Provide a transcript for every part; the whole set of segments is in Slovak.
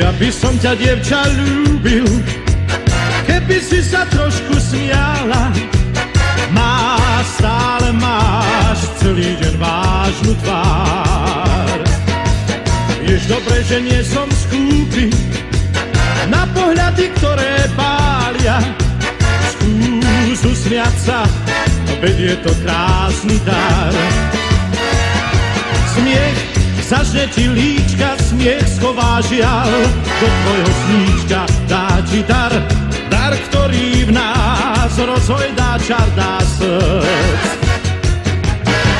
Ja by som ťa, dievča, ľúbil, keby si sa trošku smiala. Stále máš celý deň vážnu tvár. Vieš dobre, že nie som skúpy na pohľady, ktoré pália. Skús usmiať sa, veď je to krásny dar. Smiech zažne ti líčka, smiech schová žiaľ, do tvojho sníčka dá ti dar. Dar, ktorý v nás rozhojdá čar, dá srdc.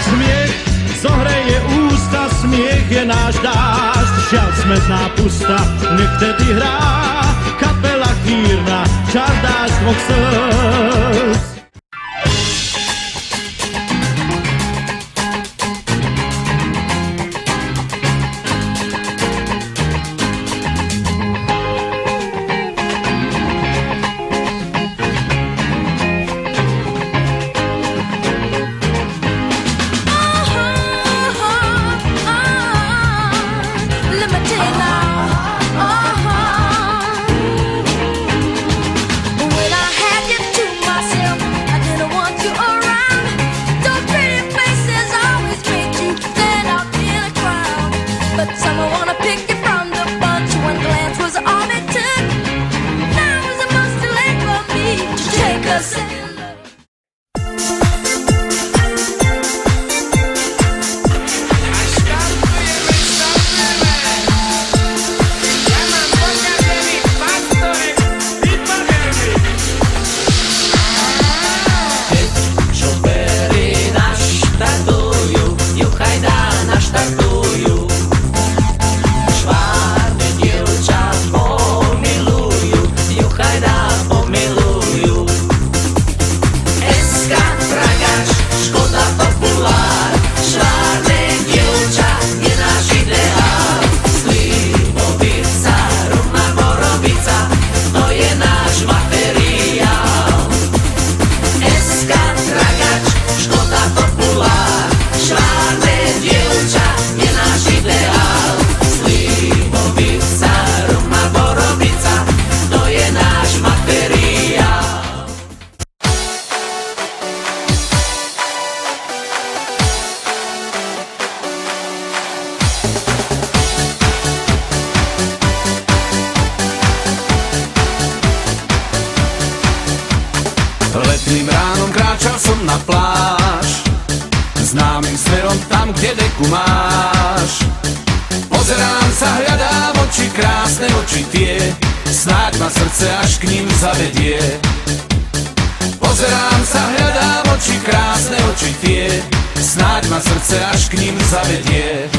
Smiech zohreje ústa, smiech je náš dážď, žiaľ smetná pusta, nech tedy hrá kapela chýrna, čar dážď dvoch srdc. Letným ránom kráčal som na pláž, známym smerom tam, kde deku máš. Pozerám sa, hľadám oči, krásne oči tie, snáď ma srdce až k ním zavedie. Pozerám sa, hľadám oči, krásne oči tie, snáď ma srdce až k ním zavedie.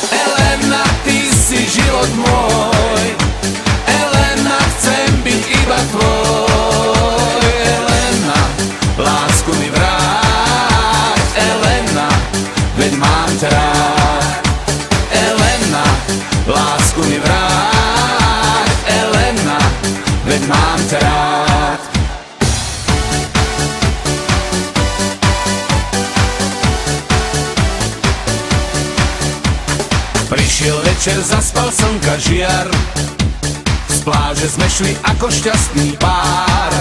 Elena, ty si život môj, Elena, chcem byť iba tvoj. Elena, lásku mi vráť, Elena, veď mám ťa rád. Elena, lásku mi vráť, Elena, veď mám ťa rád. Prišiel večer, zaspal slnka žiar, z pláže sme šli ako šťastný pár.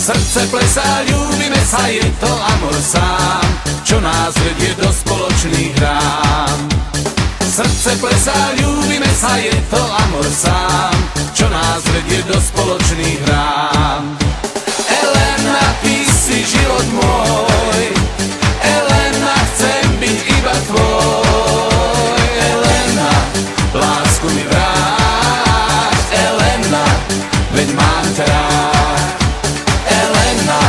Srdce plesá, ľúbime sa, je to amor sám, čo nás vedie do spoločných rán. Srdce plesá, ľúbime sa, je to amor sám, čo nás vedie do spoločných rán. Elena, ty si život môj, Elena, chcem byť iba tvoj. Elena, lásku mi vráť, Elena, veď mám ťa rád. Elena,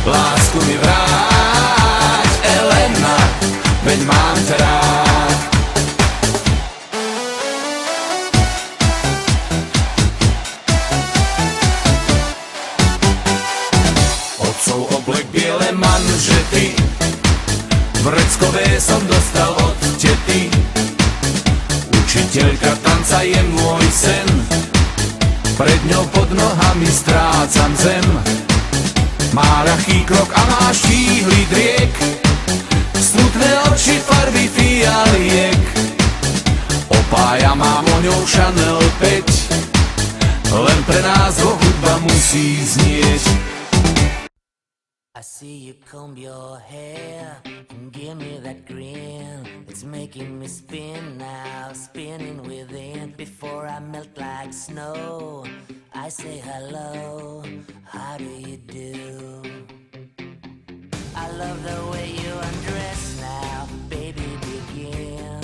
lásku mi vráť, Elena, veď mám ťa rád. Otcov oblek, biele manžety, vreckové som dostal od tety. Učiteľka tanca je môj sen, pred ňou pod nohami strácam zem. Má ľahký krok a má štíhly driek, smutné oči farby fialiek. O Spája mám o ňou Chanel 5, len pre nás dvoch hudba musí znieť. I see you comb your hair and give me that grin. It's making me spin now, spinning within. Before I melt like snow, I say hello, how do you do? I love the way you undress now, baby begin.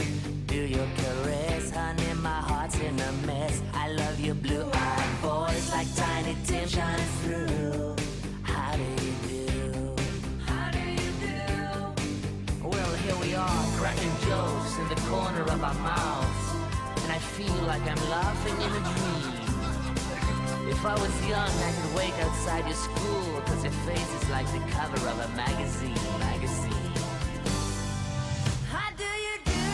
Do your caress, honey, my heart's in a mess. I love your blue-eyed voice like Tiny Tim shining through. How do you do? Well, here we are, cracking jokes in the corner of our mouths, and I feel like I'm laughing in a dream. If I was young, I could wait outside your school, 'cause your face is like the cover of a magazine. How do you do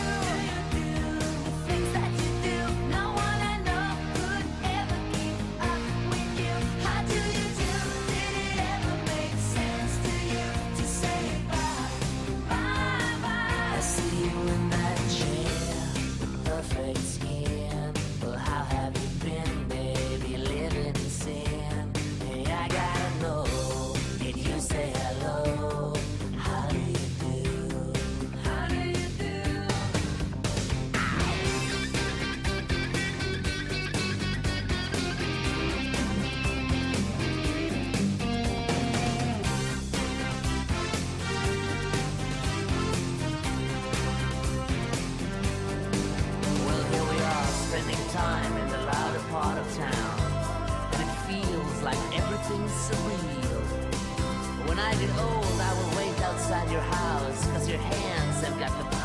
the things that you do? No one I know could ever keep up with you. How do you do? Did it ever make sense to you to say bye, bye, bye? I see you in that chair with perfect skin. Well, how have you been, baby? Living in sin. Hey, I gotta know, did you say hello? How do you do? How do you do? Well, here we are, spending time in the louder part of town, and it feels like everything's surreal. When I get old, I will wait outside your house, 'cause your hands have got the